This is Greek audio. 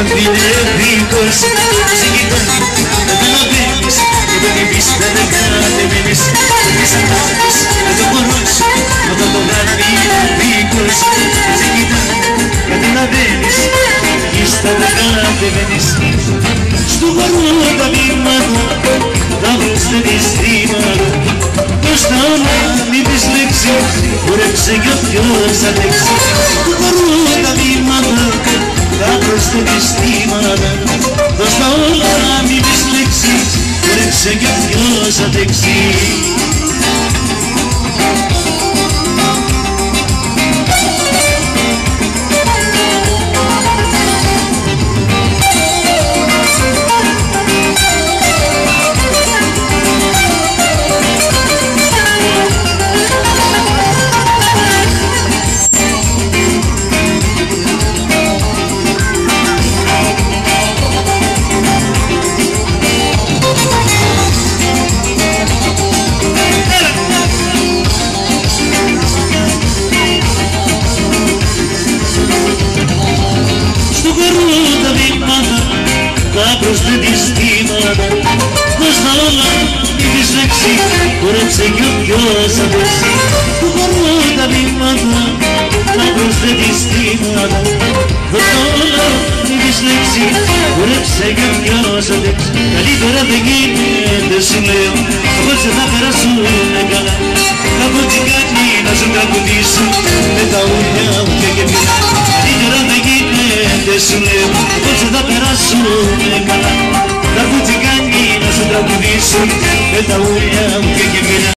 απέναντι είναι δίχως. Σε κοιτάει, δεν καταλαβαίνεις, και δεν είπεις δεν κατεβαίνεις. Είσαι αγάπης, δεν το μπορείς, όταν το βράδυ είναι δίχως. Σε κοιτάει, καταλαβαίνεις, ύστερα δεν κατεβαίνεις. Στου χωρού τα βήματα, τα βρως δεν αισθήματα. Πως τα όλα μην πεις λέξη, χορέψε κι όποιος αντέξει. Στου χωρού τα βήματα, τα βρως δεν αισθήματα. Πως τα όλα μην πεις λέξη, χορέψε κι όποιος αντέξει. Τα προσθετιστήματα, πως τα όλα είπες λέξη, χορέψε κι όποιος αντέξει. Του χωρώ τα βήματα, τα προσθετιστήματα, πως τα όλα είπες λέξη, χορέψε κι όποιος αντέξει. Καλύτερα δεν γίνεται σου λέω, απόψε θα περάσουμε καλά. Κάπου τσικάκι να σου τραγουδήσω, με τα ούλια μου και γεμίνα. Καλύτερα δεν γίνεται σου λέω, απόψε θα περάσουμε καλά. Τα κουτσικάνι να σου τραγουδήσουν με τα ούλια μου και γεμίνα.